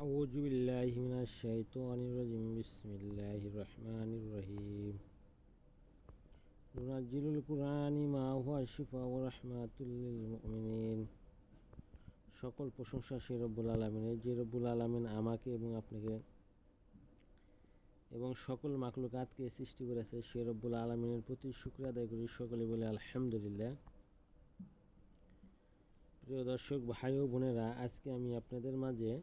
আউযু বিল্লাহি মিনাশ শাইতানির রাজিম বিসমিল্লাহির রহমানির রহিম নুনাজ্জিলুল কুরআনি মা হুয়া শিফাউ ওয়া রাহমাতুল লিল মুমিনিন। সকল প্রশংসা সেই রব্বুল আলামিনের, যে রব্বুল আলামিন আমাকে এবং আপনাকে এবং সকল মাখলুকাতকে সৃষ্টি করেছে। সেই রব্বুল আলামিনের প্রতি শুকরিয়া আদায় করি। সকলে বলে আলহামদুলিল্লাহ। প্রিয় দর্শক ভাই ও বোনেরা, আজকে আমি আপনাদের মাঝে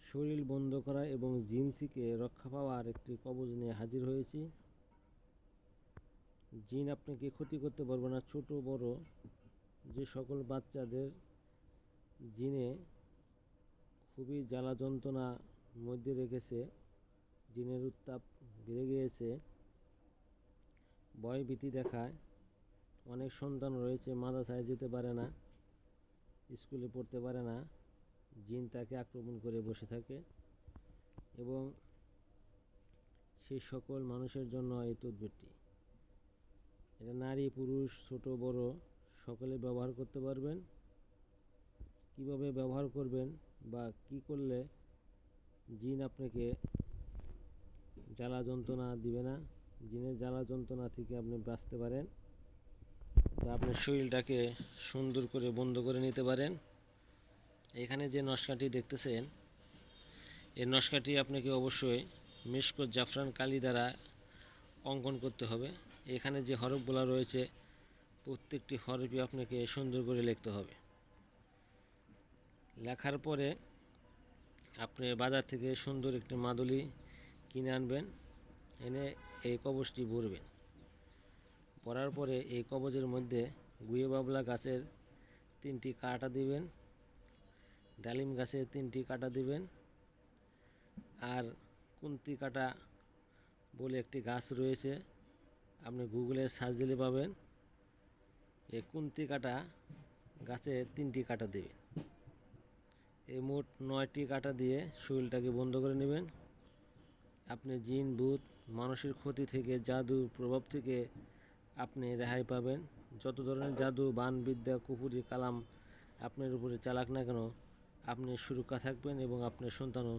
শরীর বন্ধ করা এবং জিন থেকে রক্ষা পাওয়ার একটি কবজ নিয়ে হাজির হয়েছি। জিন আপনাকে ক্ষতি করতে পারবে না। ছোট বড় যে সকল বাচ্চাদের জিনে খুবই জ্বালা যন্ত্রণা মধ্যে রেখেছে, জিনের উত্তাপ বেড়ে গিয়েছে, ভয় ভীতি দেখায়, অনেক সন্তান রয়েছে মাদ্রাসায় যেতে পারে না, স্কুলে পড়তে পারে না, জিন তাকে আক্রমণ করে বসে থাকে। এবং সেই সকল মানুষের জন্য এই তদবিরটি, এটা নারী পুরুষ ছোট বড় সকলে ব্যবহার করতে পারবেন। কিভাবে ব্যবহার করবেন বা কি করলে জিন আপনাকে জ্বালা যন্ত্রণা দিবে না, জিনের জ্বালা যন্ত্রণা থেকে আপনি বাঁচতে পারেন, তা আপনার শরীরটাকে সুন্দর করে বন্ধ করে নিতে পারেন। এখানে যে নকশাটি দেখতেছেন, এই নকশাটি আপনাকে অবশ্যই মিশকত জাফরান কালি দ্বারা অঙ্কন করতে হবে। এখানে যে হরফগুলো রয়েছে প্রত্যেকটি হরফই আপনাকে সুন্দর করে লিখতে হবে। লেখার পরে আপনি বাজার থেকে সুন্দর একটি মাদুলি কিনে আনবেন, এনে এই কবজটি ভরবেন। ভরার পরে এই কবজের মধ্যে গুয়ে বাবলা গাছের 3টি কাঁটা দিবেন, ডালিম গাছের 3টি কাঁটা দিবেন, আর কুন্তি কাঁটা বলে একটি গাছ রয়েছে, আপনি গুগলে সার্চ দিলে পাবেন। এই কুন্তি কাঁটা গাছে 3টি কাঁটা দেবেন। এই মোট 9টি কাঁটা দিয়ে শরীরটাকে বন্ধ করে নেবেন। আপনি জিন ভূত মানুষের ক্ষতি থেকে, জাদুর প্রভাব থেকে আপনি রেহাই পাবেন। যত ধরনের জাদু বান বিদ্যা কুফুরি কালাম আপনার উপরে চালাক না কেন, আপনি সুরক্ষা থাকবেন এবং আপনার সন্তানও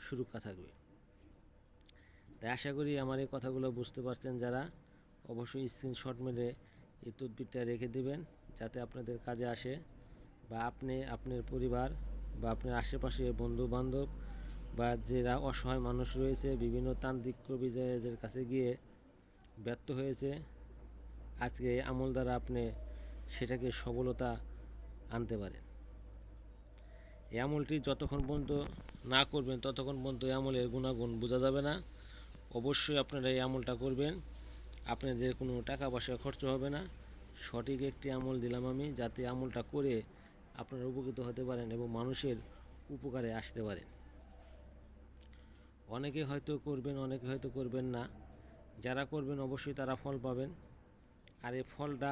সুরক্ষা থাকবে। তাই আশা করি আমার এই কথাগুলো বুঝতে পারছেন যারা, অবশ্যই স্ক্রিনশট মেরে এই তদবিরটা রেখে দেবেন, যাতে আপনাদের কাজে আসে, বা আপনি আপনার পরিবার বা আপনার আশেপাশে বন্ধু বান্ধব বা যারা অসহায় মানুষ রয়েছে, বিভিন্ন তান্ত্রিক কবিরাজের কাছে গিয়ে ব্যর্থ হয়েছে, আজকে এই আমল দ্বারা আপনি সেটাকে সফলতা আনতে পারেন। এই আমলটি যতক্ষণ পর্যন্ত না করবেন ততক্ষণ পর্যন্ত এই আমলের গুণাগুণ বোঝা যাবে না। অবশ্যই আপনারা এই আমলটা করবেন, আপনাদের কোনো টাকা পয়সা খরচ হবে না। সঠিক একটি আমল দিলাম আমি, যাতে আমলটা করে আপনারা উপকৃত হতে পারেন এবং মানুষের উপকারে আসতে পারেন। অনেকে হয়তো করবেন, অনেকে হয়তো করবেন না। যারা করবেন অবশ্যই তারা ফল পাবেন। আর এই ফলটা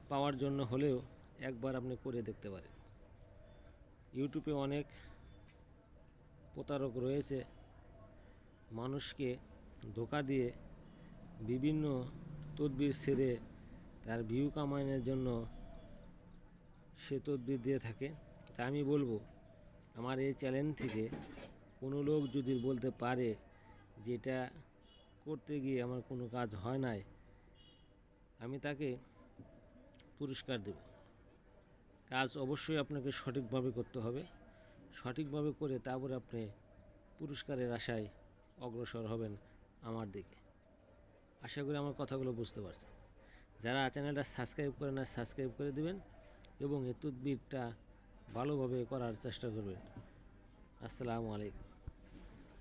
পাওয়ার জন্য হলেও একবার আপনি করে দেখতে পারেন। ইউটিউবে অনেক প্রতারক রয়েছে, মানুষকে ধোঁকা দিয়ে বিভিন্ন তদবির ছেড়ে তার ভিউ কামানোর জন্য সে তদবির দিয়ে থাকে। তা আমি বলবো, আমার এই চ্যালেঞ্জ থেকে কোনো লোক যদি বলতে পারে যে এটা করতে গিয়ে আমার কোনো কাজ হয় নাই, আমি তাকে পুরস্কার দেব। কাজ অবশ্যই আপনাকে সঠিকভাবে করতে হবে, সঠিকভাবে করে তারপরে আপনি পুরস্কারের আশায় অগ্রসর হবেন আমার দিকে। আশা করি আমার কথাগুলো বুঝতে পারছেন। যারা চ্যানেলটা সাবস্ক্রাইব করে না, সাবস্ক্রাইব করে দেবেন এবং এই তদবিরটা ভালোভাবে করার চেষ্টা করবেন। আসসালামু আলাইকুম।